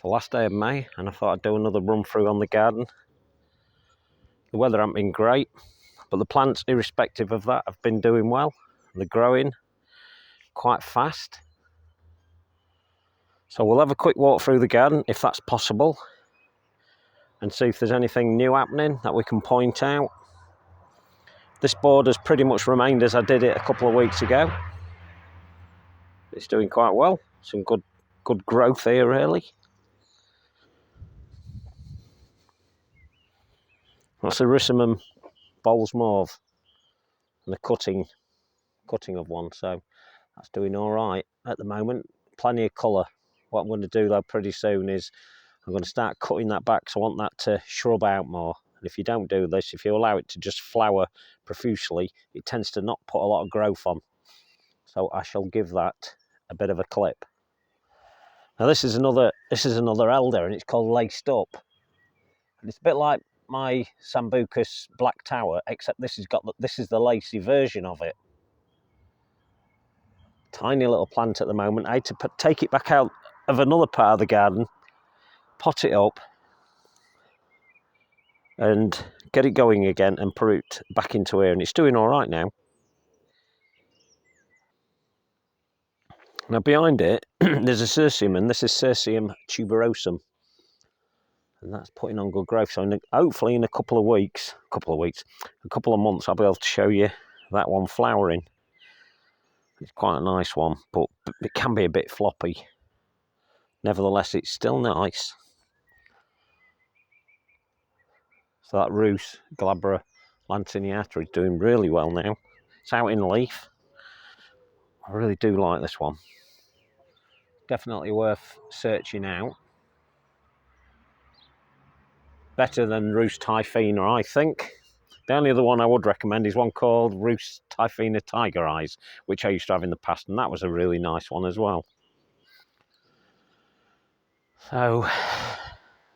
the last day of May, and I thought I'd do another run through on the garden. The weather hasn't been great, but the plants, irrespective of that, have been doing well. They're growing quite fast. So we'll have a quick walk through the garden, if that's possible, and see if there's anything new happening that we can point out. This border's pretty much remained as I did it a couple of weeks ago. It's doing quite well. Some good growth here, really. That's a Rissimum Bowls Mauve, and the cutting of one, so that's doing all right at the moment. Plenty of colour. What I'm going to do though pretty soon is I'm going to start cutting that back, so I want that to shrub out more. And if you don't do this, if you allow it to just flower profusely, it tends to not put a lot of growth on. So I shall give that a bit of a clip. Now this is another elder, and it's called Laced Up. And it's a bit like my Sambucus Black Tower, except this is the lacy version of it. Tiny little plant at the moment. I had to take it back out of another part of the garden, pot it up, and get it going again and put it back into here, and it's doing all right now. Now behind it, there's a Cirsium, and this is Cirsium tuberosum, and that's putting on good growth. So hopefully in a couple of months, I'll be able to show you that one flowering. It's quite a nice one, but it can be a bit floppy. Nevertheless, it's still nice. So that Rus glabra lanceolata is doing really well now. It's out in leaf. I really do like this one. Definitely worth searching out. Better than Rus typhina, I think. The only other one I would recommend is one called Rus typhina Tiger Eyes, which I used to have in the past, and that was a really nice one as well. So,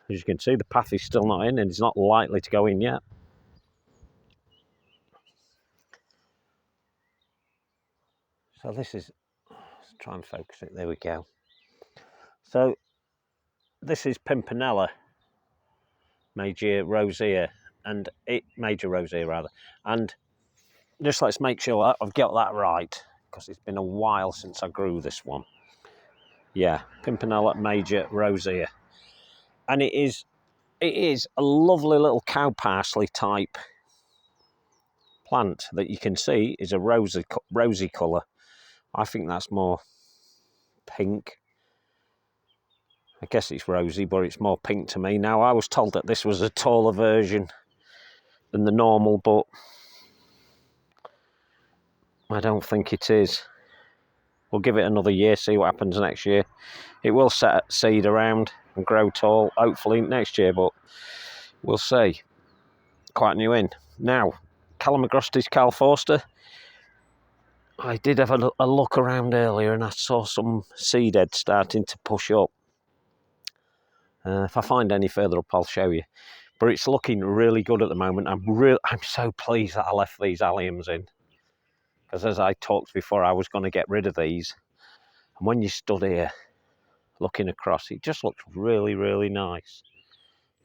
as you can see, the path is still not in, and it's not likely to go in yet. So this is, let's try and focus it, there we go. So this is Pimpinella Major Rosea, and just let's make sure I've got that right, because it's been a while since I grew this one. Yeah, Pimpinella Major Rosea, and it is a lovely little cow parsley type plant that you can see is a rosy colour. I think that's more pink. I guess it's rosy, but it's more pink to me. Now, I was told that this was a taller version than the normal, but I don't think it is. We'll give it another year, see what happens next year. It will set seed around and grow tall, hopefully, next year, but we'll see. Quite new in. Now, Calamagrostis Carl Forster. I did have a look around earlier, and I saw some seed heads starting to push up. If I find any further up, I'll show you. But it's looking really good at the moment. I'm so pleased that I left these alliums in, because as I talked before, I was going to get rid of these. And when you stood here looking across, it just looks really, really nice.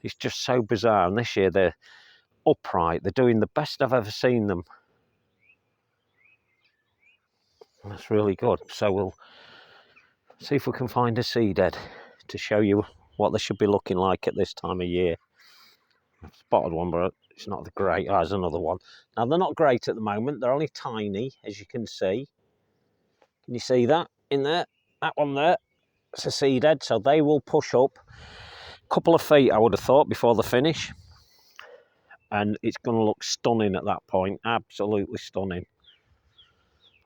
It's just so bizarre. And this year they're upright. They're doing the best I've ever seen them. And that's really good. So we'll see if we can find a seed head to show you what they should be looking like at this time of year. I've spotted one, but it's not the great. Oh, there's another one. Now, they're not great at the moment. They're only tiny, as you can see. Can you see that in there? That one there. It's a seed head, so they will push up a couple of feet, I would have thought, before the finish. And it's going to look stunning at that point. Absolutely stunning.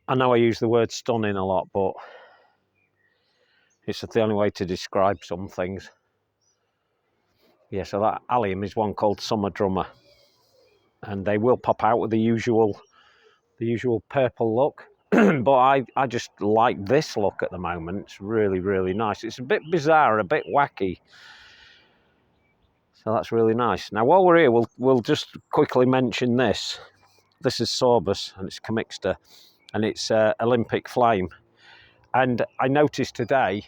I know I use the word stunning a lot, but it's the only way to describe some things. Yeah, so that allium is one called Summer Drummer. And they will pop out with the usual purple look. But I just like this look at the moment. It's really, really nice. It's a bit bizarre, a bit wacky. So that's really nice. Now, while we're here, we'll just quickly mention this. This is Sorbus, and it's Commixter, and it's Olympic Flame. And I noticed today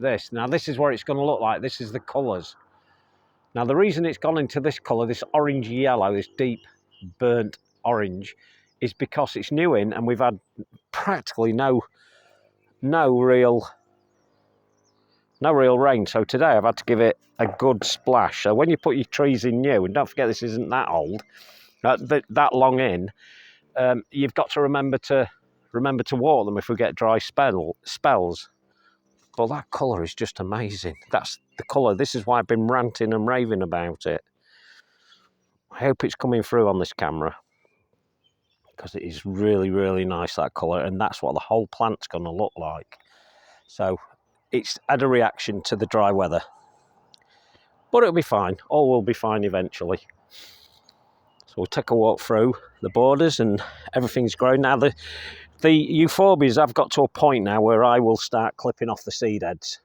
this. Now this is what it's going to look like. This is the colours. Now the reason it's gone into this colour, this orange yellow, this deep burnt orange, is because it's new in and we've had practically no real rain. So today I've had to give it a good splash. So when you put your trees in new, and don't forget this isn't that old, that long in, you've got to remember to water them if we get dry spells. But that colour is just amazing. That's the colour. This is why I've been ranting and raving about it. I hope it's coming through on this camera, because it is really, really nice, that colour, and that's what the whole plant's going to look like. So it's had a reaction to the dry weather. But it'll be fine. All will be fine eventually. So we'll take a walk through the borders and everything's growing. Now the euphorbias have got to a point now where I will start clipping off the seed heads.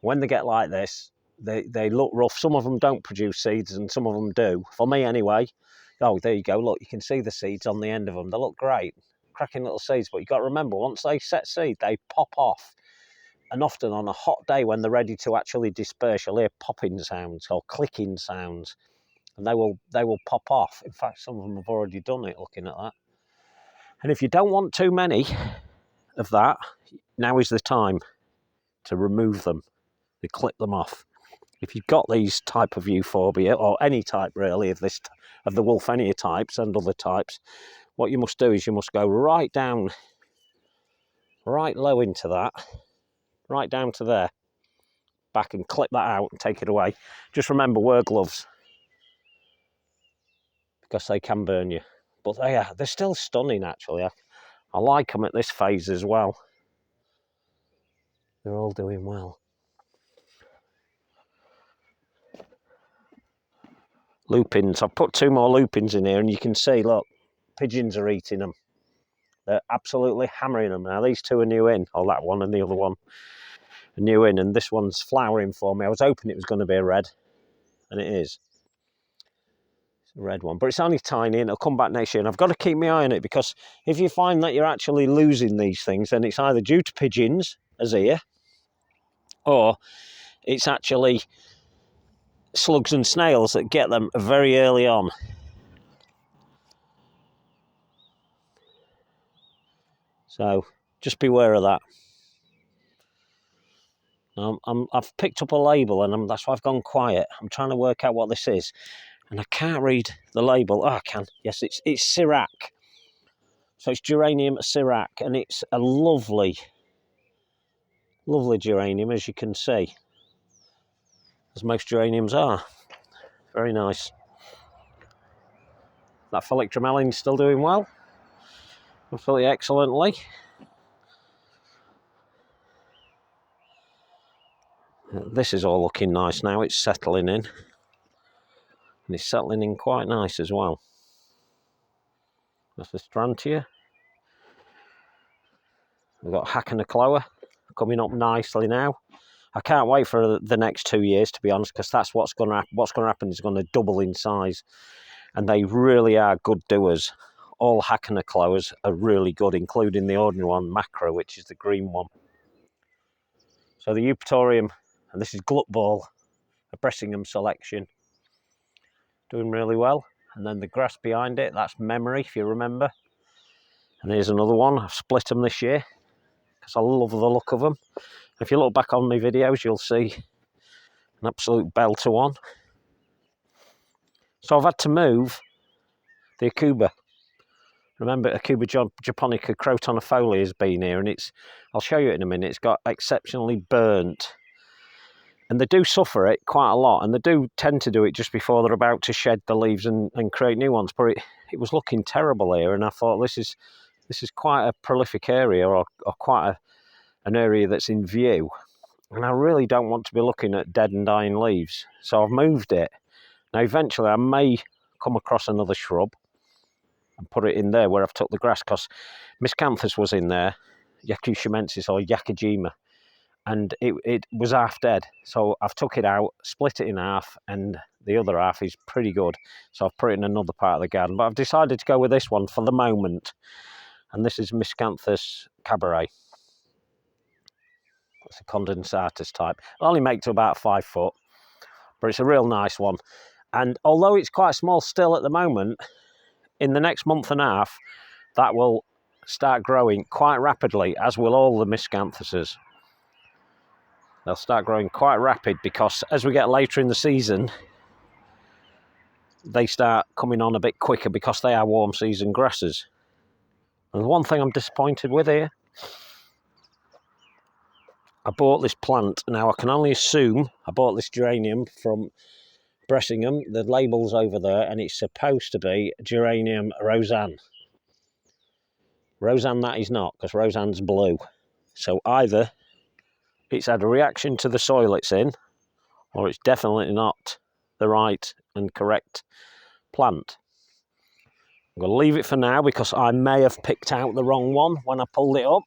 When they get like this, they look rough. Some of them don't produce seeds and some of them do. For me anyway. Oh, there you go. Look, you can see the seeds on the end of them. They look great. Cracking little seeds. But you've got to remember, once they set seed, they pop off. And often on a hot day when they're ready to actually disperse, you'll hear popping sounds or clicking sounds. And they will pop off. In fact, some of them have already done it, looking at that. And if you don't want too many of that, now is the time to remove them, to clip them off. If you've got these type of euphorbia, or any type really of the Wolfenia types and other types, what you must do is you must go right down, right low into that, right down to there, back, and clip that out and take it away. Just remember, wear gloves, because they can burn you. But they're still stunning actually. I like them at this phase as well. They're all doing well. Lupins, I've put 2 more lupins in here and you can see, look, pigeons are eating them. They're absolutely hammering them. Now these 2 are new in, or that one and the other one are new in, and this one's flowering for me. I was hoping it was going to be a red, and it is. It's a red one, but it's only tiny and it'll come back next year, and I've got to keep my eye on it, because if you find that you're actually losing these things, then it's either due to pigeons, as here, or it's actually slugs and snails that get them very early on. So just beware of that. I've picked up a label and that's why I've gone quiet. I'm trying to work out what this is, and I can't read the label. Oh, I can. Yes, it's Sirac. So it's geranium Sirac, and it's a lovely, lovely geranium, as you can see, as most geraniums are. Very nice. That Phylloxera still doing well, absolutely excellently. This is all looking nice now. It's settling in, and it's settling in quite nice as well. That's the Strantia. We've got Hackanachoa coming up nicely now. I can't wait for the next 2 years, to be honest, because that's what's going to happen. What's going to happen is going to double in size, and they really are good doers. All Hackanachoas are really good, including the ordinary one, Macro, which is the green one. So the Eupatorium, and this is Gluckball, a Bressingham selection, doing really well. And then the grass behind it, that's Memory, if you remember. And here's another one. I've split them this year because I love the look of them. If you look back on my videos, you'll see an absolute belter one. So I've had to move the Akuba. Remember, Akuba japonica crotonifolia has been here, and I'll show you it in a minute, it's got exceptionally burnt. And they do suffer it quite a lot, and they do tend to do it just before they're about to shed the leaves and create new ones. But it was looking terrible here, and I thought this is quite a prolific area, or quite an area that's in view. And I really don't want to be looking at dead and dying leaves. So I've moved it. Now eventually I may come across another shrub and put it in there where I've took the grass, because Miscanthus was in there, Yakushamensis or Yakajima, and it was half dead. So I've took it out, split it in half, and the other half is pretty good. So I've put it in another part of the garden. But I've decided to go with this one for the moment. And this is Miscanthus cabaret. It's a condensatus type. It'll only make to about 5 foot, but it's a real nice one. And although it's quite small still at the moment, in the next month and a half, that will start growing quite rapidly, as will all the miscanthuses. They'll start growing quite rapid because as we get later in the season, they start coming on a bit quicker because they are warm season grasses. And the one thing I'm disappointed with here, I bought this plant. Now I can only assume I bought this geranium from Bressingham. The label's over there and it's supposed to be geranium Roseanne. Roseanne that is not, because Roseanne's blue. So either it's had a reaction to the soil it's in, or it's definitely not the right and correct plant. I'm going to leave it for now because I may have picked out the wrong one when I pulled it up.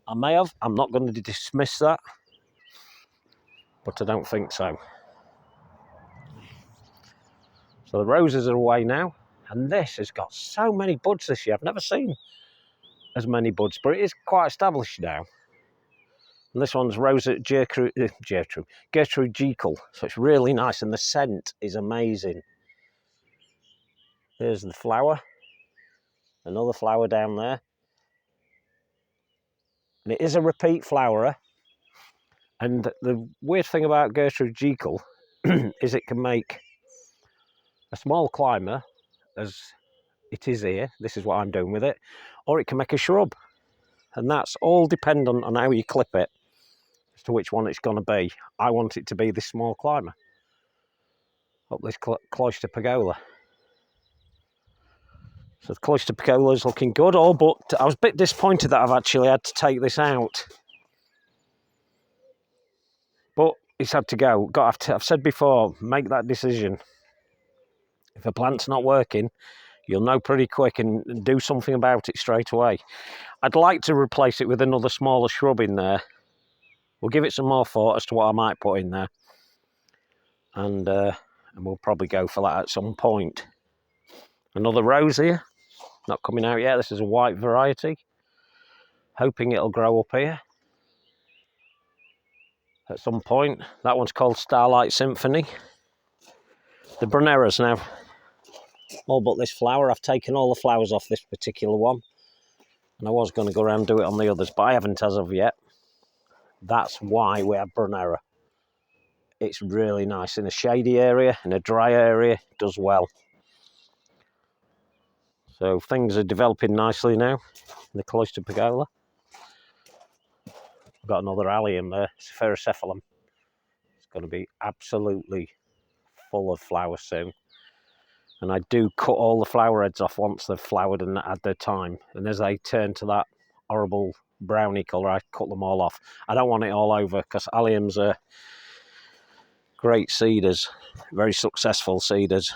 I may have. I'm not going to dismiss that, but I don't think so. So the roses are away now, and this has got so many buds this year. I've never seen as many buds, but it is quite established now. And this one's Gertrude Jekyll, so it's really nice, and the scent is amazing. There's the flower, another flower down there. And it is a repeat flowerer. And the weird thing about Gertrude Jekyll is it can make a small climber, as it is here. This is what I'm doing with it. Or it can make a shrub. And that's all dependent on how you clip it as to which one it's going to be. I want it to be this small climber up this cloister pergola. So the cloister pergola is looking good, but I was a bit disappointed that I've actually had to take this out. But it's had to go. I've said before, make that decision. If a plant's not working, you'll know pretty quick and do something about it straight away. I'd like to replace it with another smaller shrub in there. We'll give it some more thought as to what I might put in there. And we'll probably go for that at some point. Another rose here, not coming out yet. This is a white variety. Hoping it'll grow up here at some point. That one's called Starlight Symphony. The Bruneras now, all but this flower. I've taken all the flowers off this particular one. And I was going to go around and do it on the others, but I haven't as of yet. That's why we have Brunera. It's really nice in a shady area, in a dry area, it does well. So things are developing nicely now in the cloister pergola. I've got another allium there, Spherocephalum. It's going to be absolutely full of flowers soon. And I do cut all the flower heads off once they've flowered and had their time. And as they turn to that horrible brownie colour, I cut them all off. I don't want it all over because alliums are great seeders, very successful seeders.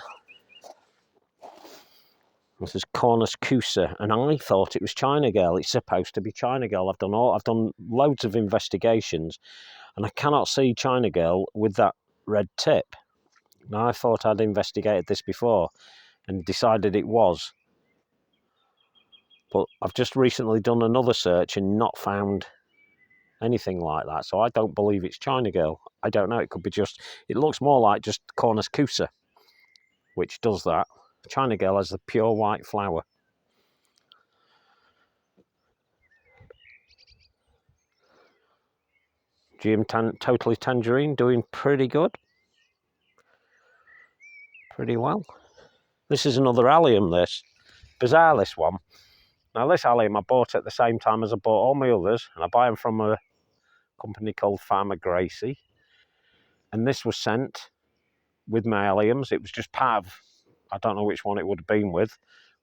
This is Cornus Cusa, and I thought it was China Girl. It's supposed to be China Girl. I've done loads of investigations, and I cannot see China Girl with that red tip. Now I thought I'd investigated this before and decided it was, but I've just recently done another search and not found anything like that. So I don't believe it's China Girl. I don't know. It could be just. It looks more like just Cornus Cusa, which does that. China Girl has the pure white flower. Totally Tangerine doing pretty good. Pretty well. This is another allium, this. Bizarre, this one. Now, this allium I bought at the same time as I bought all my others, and I buy them from a company called Farmer Gracie. And this was sent with my alliums. It was just part of, I don't know which one it would have been with.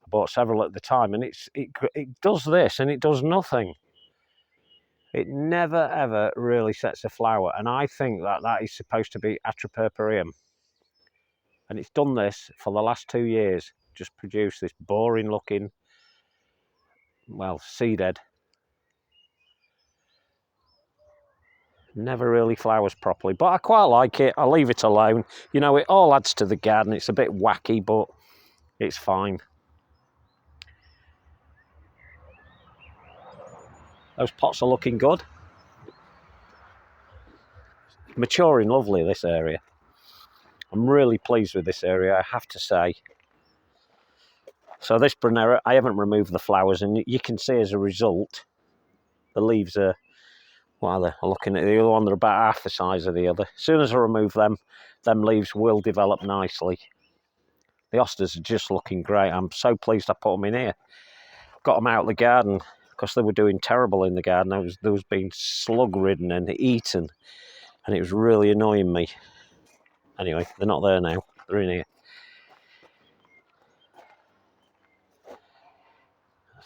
I bought several at the time, and it does this, and it does nothing. It never, ever really sets a flower, and I think that is supposed to be Atropurpureum. And it's done this for the last 2 years, just produced this boring-looking, well, seed head. Never really flowers properly, but I quite like it. I leave it alone. You know, it all adds to the garden. It's a bit wacky, but it's fine. Those pots are looking good. maturing lovely, this area. I'm really pleased with this area, I have to say. So this Brunera, I haven't removed the flowers, and you can see as a result, the leaves are, well, they're looking at the other one, they're about half the size of the other. As soon as I remove them leaves will develop nicely. The hostas are just looking great. I'm so pleased I put them in here. Got them out of the garden because they were doing terrible in the garden. They was being slug ridden and eaten, and it was really annoying me. Anyway, they're not there now. They're in here.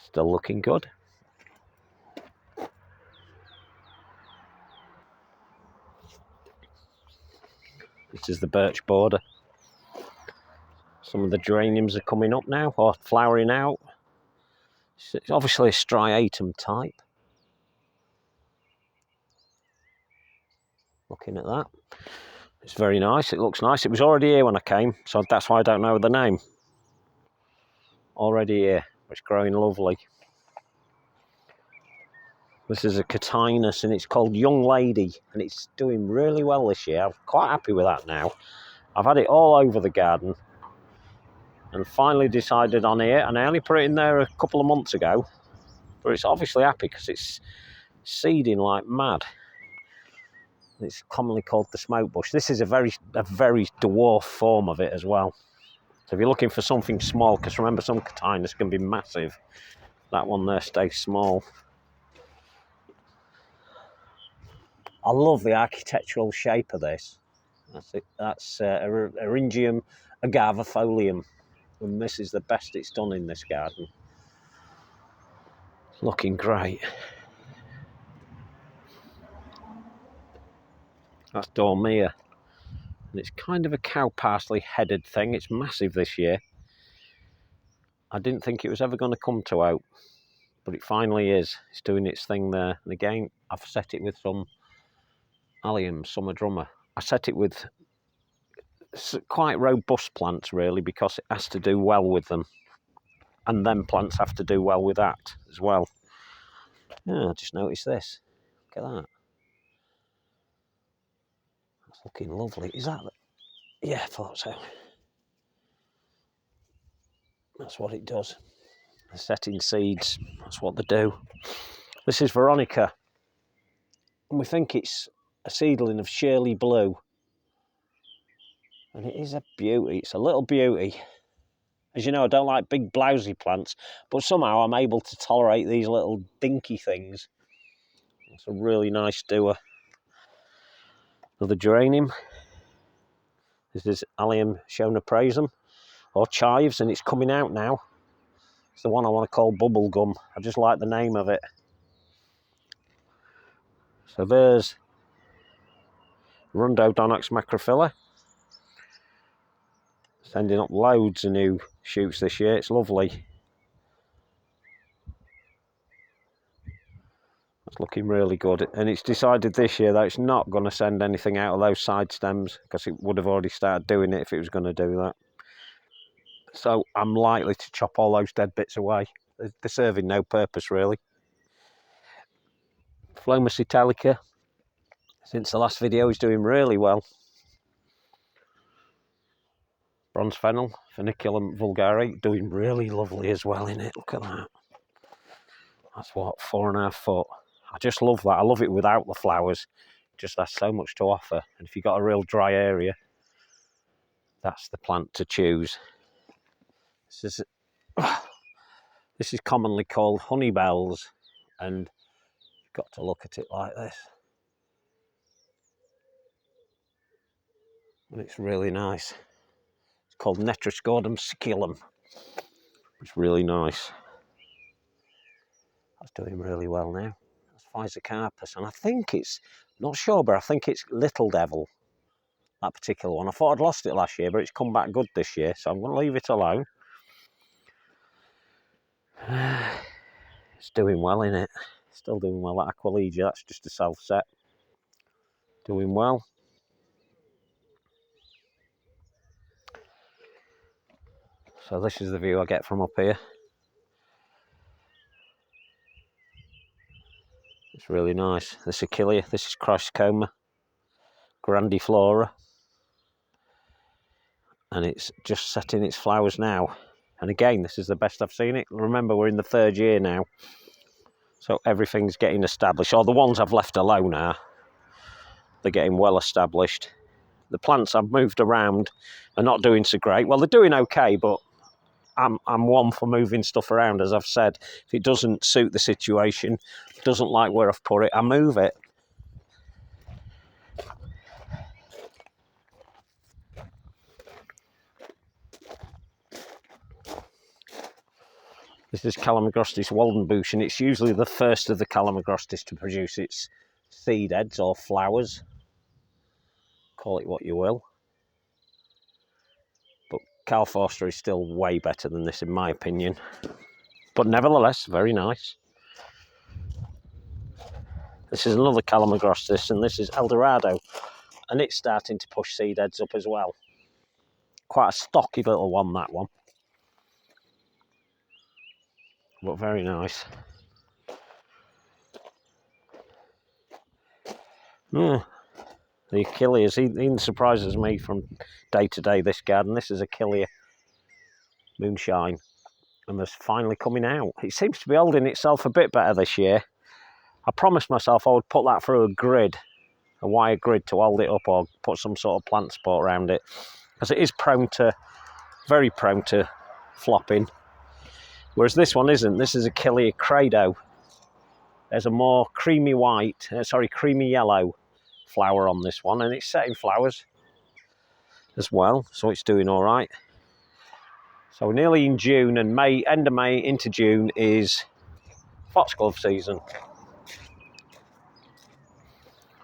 Still looking good. This is the birch border. Some of the geraniums are coming up now, or flowering out. It's obviously a striatum type. Looking at that. It's very nice, it looks nice. It was already here when I came, so that's why I don't know the name. Already here, it's growing lovely. This is a Catinus, and it's called Young Lady, and it's doing really well this year. I'm quite happy with that now. I've had it all over the garden, and finally decided on here, and I only put it in there a couple of months ago, but it's obviously happy because it's seeding like mad. It's commonly called the smoke bush. This is a very dwarf form of it as well. So if you're looking for something small, because remember some Catinus can be massive, that one there stays small. I love the architectural shape of this. That's it. That's Eryngium agavifolium, and this is the best it's done in this garden. It's looking great. That's Dormia, and it's kind of a cow parsley headed thing. It's massive this year. I didn't think it was ever going to come to out, but it finally is. It's doing its thing there. And again, I've set it with some allium, summer drummer. I set it with quite robust plants, really, because it has to do well with them. And then plants have to do well with that as well. Yeah, I just noticed this. Look at that. That's looking lovely. Is that... Yeah, I thought so. That's what it does. They're setting seeds. That's what they do. This is Veronica. And we think it's a seedling of Shirley Blue. And it is a beauty. It's a little beauty. As you know, I don't like big blousy plants, but somehow I'm able to tolerate these little dinky things. It's a really nice doer. Another geranium. This is Allium schoenoprasum, or chives, and it's coming out now. It's the one I want to call bubblegum. I just like the name of it. So there's Rundodonax macrophylla. Sending up loads of new shoots this year. It's lovely. It's looking really good. And it's decided this year that it's not going to send anything out of those side stems, because it would have already started doing it if it was going to do that. So I'm likely to chop all those dead bits away. They're serving no purpose, really. Phlomis italica, since the last video, is doing really well. Bronze fennel, Funiculum vulgare, doing really lovely as well in it. Look at that. That's what, 4.5 foot. I just love that. I love it without the flowers. It just has so much to offer. And if you've got a real dry area, that's the plant to choose. This is commonly called honey bells, and you've got to look at it like this. And it's really nice. It's called Netroscordum sicculum. It's really nice. That's doing really well now. That's Physocarpus, and I think it's, not sure, but I think it's Little Devil, that particular one. I thought I'd lost it last year, but it's come back good this year, so I'm going to leave it alone. It's doing well, in it. Still doing well. That Aquilegia, that's just a self-set. Doing well. So this is the view I get from up here. It's really nice. This Achillea, this is Chrysocoma. grandiflora, and it's just setting its flowers now. And again, this is the best I've seen it. Remember, we're in the 3rd year now, so everything's getting established. Or the ones I've left alone they're getting well established. The plants I've moved around are not doing so great. Well, they're doing okay, but I'm one for moving stuff around. As I've said, if it doesn't suit the situation, doesn't like where I've put it, I move it. This is Calamagrostis Waldenbush, and it's usually the first of the Calamagrostis to produce its seed heads or flowers. Call it what you will. But Cal Forster is still way better than this in my opinion. But nevertheless, very nice. This is another Calamagrostis, and this is Eldorado. And it's starting to push seed heads up as well. Quite a stocky little one, that one. But very nice. The Achilles, he surprises me from day to day, this garden. This is Achilles Moonshine, and it's finally coming out. It seems to be holding itself a bit better this year. I promised myself I would put that through a grid, a wire grid, to hold it up, or put some sort of plant support around it, because it is very prone to flopping. Whereas this one isn't. This is Achilles Credo. There's a more creamy yellow flower on this one, and it's setting flowers as well, so it's doing all right. So we're nearly in June, and end of May into June is foxglove season.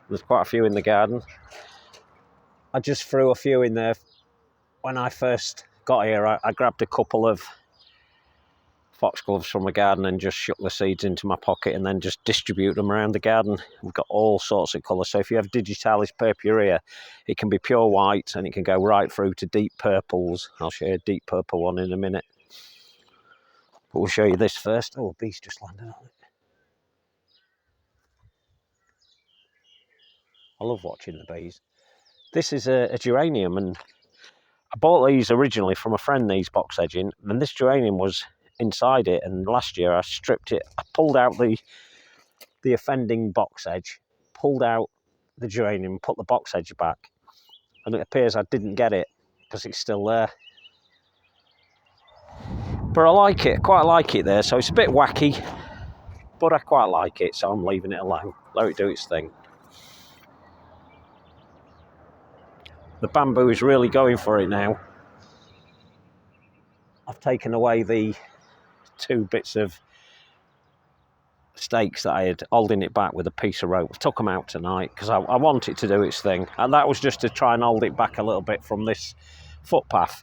There's quite a few in the garden. I just threw a few in there when I first got here. I grabbed a couple of foxgloves from the garden and just shook the seeds into my pocket and then just distribute them around the garden. We've got all sorts of colours. So if you have Digitalis purpurea, it can be pure white and it can go right through to deep purples. I'll show you a deep purple one in a minute. But we'll show you this first. Oh, a bee's just landed on it. I love watching the bees. This is a geranium, and I bought these originally from a friend, these box edging, and this geranium was inside it, and last year I stripped it. I pulled out the offending box edge, pulled out the geranium, put the box edge back, and it appears I didn't get it because it's still there. But I like it, quite like it there, so it's a bit wacky, but I quite like it, so I'm leaving it alone. Let it do its thing. The bamboo is really going for it now. I've taken away the 2 bits of stakes that I had holding it back with a piece of rope. I took them out tonight because I want it to do its thing, and that was just to try and hold it back a little bit from this footpath.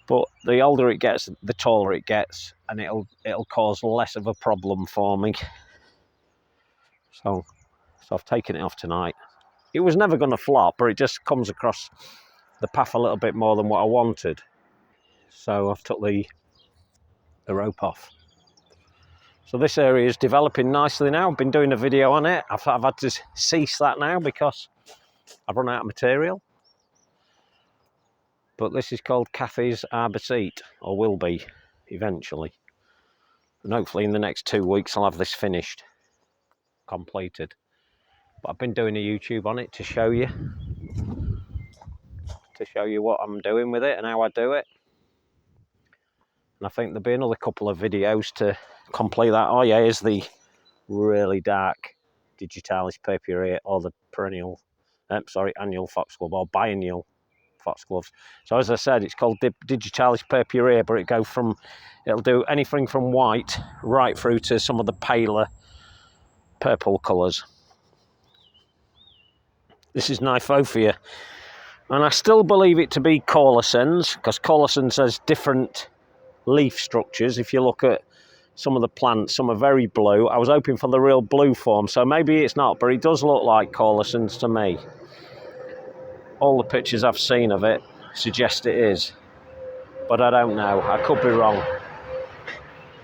But the older it gets, the taller it gets, and it'll cause less of a problem for me. So I've taken it off tonight. It was never going to flop, but it just comes across the path a little bit more than what I wanted. So I've took the rope off. So this area is developing nicely now. I've been doing a video on it. I've had to cease that now because I've run out of material. But this is called Cathy's Arbour Seat, or will be eventually. And hopefully in the next 2 weeks I'll have this finished, completed. But I've been doing a YouTube on it to show you what I'm doing with it and how I do it. And I think there'll be another couple of videos to complete that. Oh yeah, here's the really dark Digitalis purpurea, or the annual foxglove, or biennial foxgloves. So as I said, it's called Digitalis purpurea, but it'll do anything from white right through to some of the paler purple colours. This is Nyphophia, and I still believe it to be Caulescens, because Caulescens has different leaf structures. If you look at some of the plants, some are very blue. I was hoping for the real blue form, so maybe it's not, but it does look like Caulescens to me. All the pictures I've seen of it suggest it is, but I don't know. I could be wrong.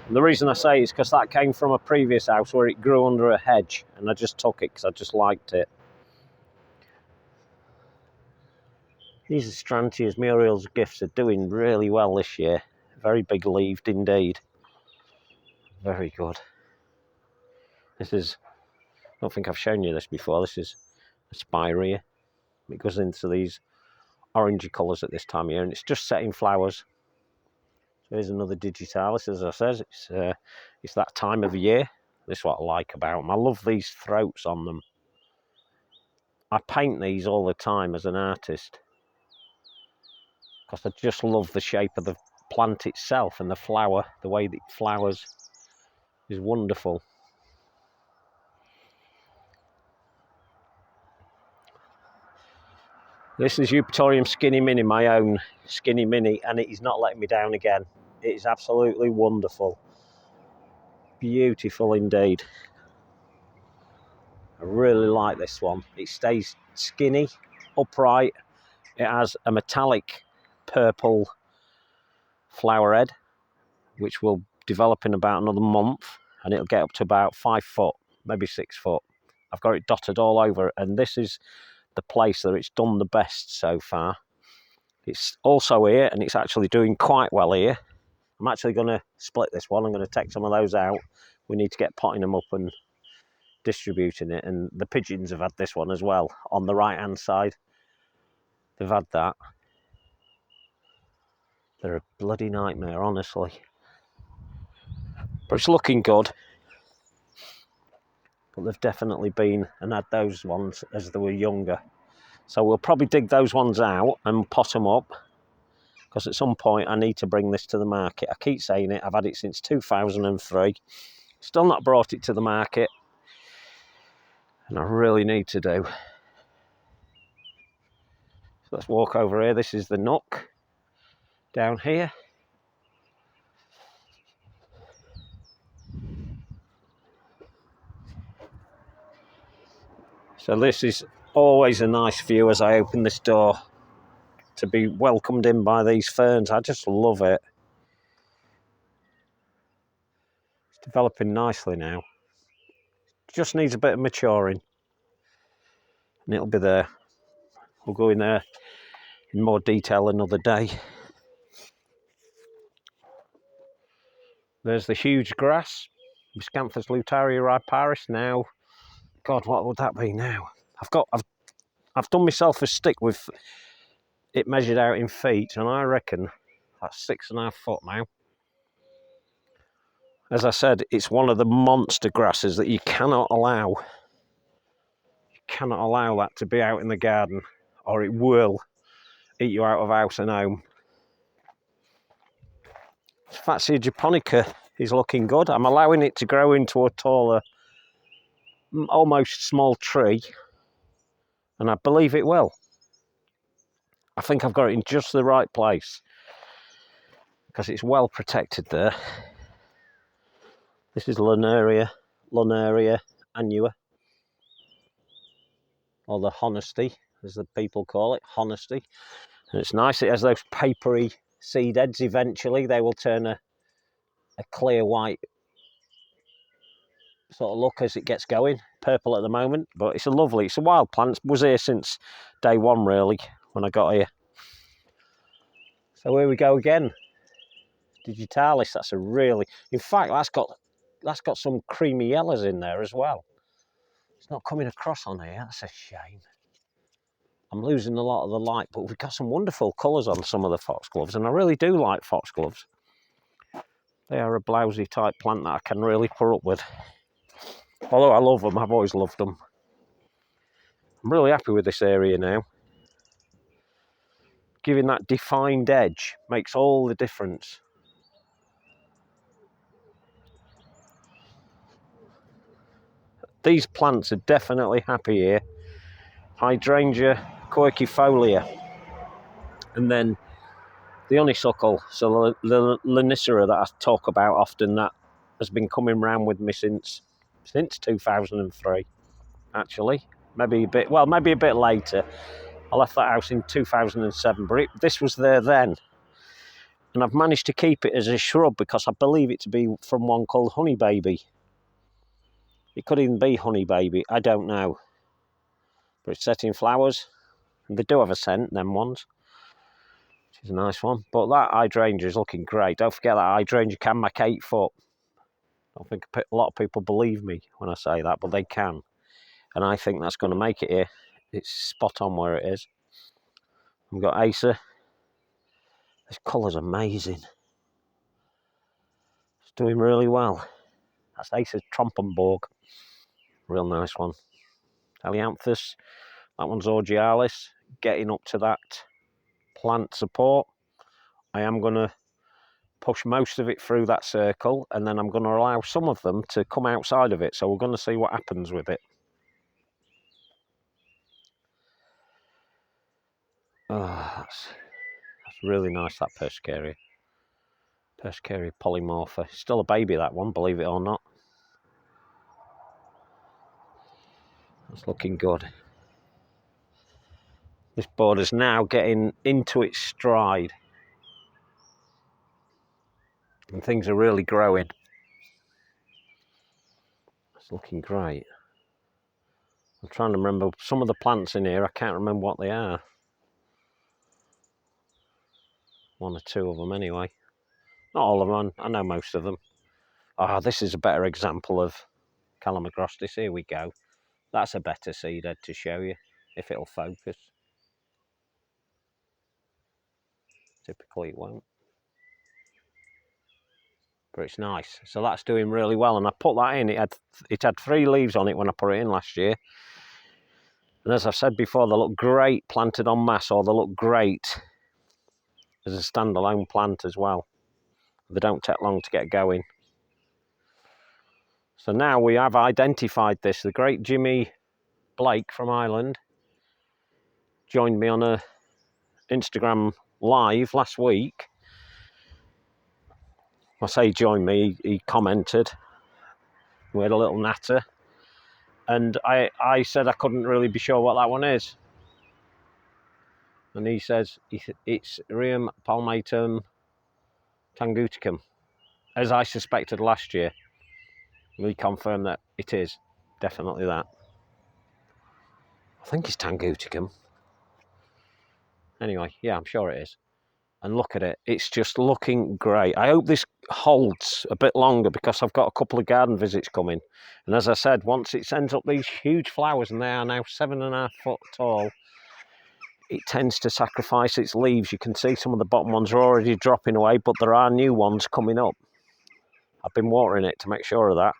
And the reason I say is because that came from a previous house where it grew under a hedge, and I just took it because I just liked it. These are Strantias Muriel's Gifts are doing really well this year. Very big leaved indeed. Very good. This is, I don't think I've shown you this before, this is a spirea. It goes into these orangey colours at this time of year, and it's just setting flowers. So here's another digitalis, as I said, it's that time of year. This is what I like about them. I love these throats on them. I paint these all the time as an artist, because I just love the shape of the plant itself and the flower, the way that it flowers is wonderful. This is Eupatorium Skinny Mini, my own Skinny Mini, and it is not letting me down again. It is absolutely wonderful. Beautiful indeed. I really like this one. It stays skinny, upright. It has a metallic purple flower head, which will develop in about another month, and it'll get up to about 5 foot, maybe 6 foot. I've got it dotted all over, and this is the place that it's done the best so far. It's also here, and it's actually doing quite well here. I'm actually going to split this one. I'm going to take some of those out. We need to get potting them up and distributing it, and the pigeons have had this one as well on the right hand side. They've had that. They're a bloody nightmare, honestly, but it's looking good. But they've definitely been and had those ones as they were younger, so we'll probably dig those ones out and pot them up, because at some point I need to bring this to the market. I keep saying it, I've had it since 2003, still not brought it to the market, and I really need to do. So let's walk over here. This is the nook down here. So this is always a nice view as I open this door, to be welcomed in by these ferns. I just love it. It's developing nicely now. Just needs a bit of maturing, and it'll be there. We'll go in there in more detail another day. There's the huge grass, Miscanthus lutaria riparis. Now, God, what would that be now? I've done myself a stick with it measured out in feet, and I reckon that's 6.5 foot now. As I said, it's one of the monster grasses that you cannot allow. You cannot allow that to be out in the garden, or it will eat you out of house and home. Fatsia japonica is looking good. I'm allowing it to grow into a taller, almost small tree, and I believe it will. I think I've got it in just the right place, because it's well protected there. This is Lunaria annua, or the honesty, as the people call it, honesty. And it's nice, it has those papery seed heads. Eventually they will turn a clear white sort of look as it gets going. Purple at the moment, but it's a wild plant. It was here since day one, really, when I got here. So here we go again. Digitalis, that's a really, in fact, that's got some creamy yellows in there as well. It's not coming across on here, that's a shame. I'm losing a lot of the light, but we've got some wonderful colours on some of the foxgloves, and I really do like foxgloves. They are a blousy type plant that I can really put up with. Although I love them, I've always loved them. I'm really happy with this area now. Giving that defined edge makes all the difference. These plants are definitely happy here. Hydrangea quercifolia. And then the honeysuckle, so the Linicera that I talk about often, that has been coming round with me since 2003, actually. Maybe a bit later. I left that house in 2007, but this was there then. And I've managed to keep it as a shrub because I believe it to be from one called Honey Baby. It could even be Honey Baby, I don't know. But it's setting flowers, and they do have a scent, them ones. is a nice one. But that hydrangea is looking great. Don't forget that hydrangea can make 8 foot. I think a lot of people believe me when I say that, but they can. And I think that's going to make it here. It's spot on where it is. We've got Acer. This colour's amazing. It's doing really well. That's Acer Trompenborg. Real nice one. Helianthus. That one's Augialis. Getting up to that plant support. I am going to push most of it through that circle, and then I'm going to allow some of them to come outside of it. So we're going to see what happens with it. Oh, that's really nice, that Persicaria. Persicaria polymorpha. Still a baby, that one, believe it or not. That's looking good. This border's now getting into its stride. And things are really growing. It's looking great. I'm trying to remember some of the plants in here. I can't remember what they are. 1 or 2 of them anyway. Not all of them, I know most of them. Ah, this is a better example of Calamagrostis. Here we go. That's a better seed head to show you, if it'll focus. Typically it won't. But it's nice. So that's doing really well. And I put that in. It had 3 leaves on it when I put it in last year. And as I've said before, they look great planted en masse, or they look great as a standalone plant as well. They don't take long to get going. So now we have identified this. The great Jimmy Blake from Ireland joined me on a Instagram live last week. I say joined me, he commented. We had a little natter. And I said I couldn't really be sure what that one is. And he says it's Rheum palmatum tanguticum, as I suspected last year. We confirmed that it is definitely that. I think it's tanguticum. Anyway, yeah, I'm sure it is. And look at it, it's just looking great. I hope this holds a bit longer because I've got a couple of garden visits coming. And as I said, once it sends up these huge flowers, and they are now 7.5 foot tall, it tends to sacrifice its leaves. You can see some of the bottom ones are already dropping away, but there are new ones coming up. I've been watering it to make sure of that.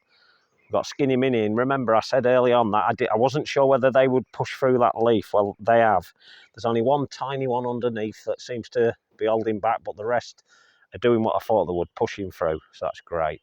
I've got Skinny Mini, and remember I said early on that I wasn't sure whether they would push through that leaf. Well, they have. There's only one tiny one underneath that seems to be holding back, but the rest are doing what I thought they would, pushing through, so that's great.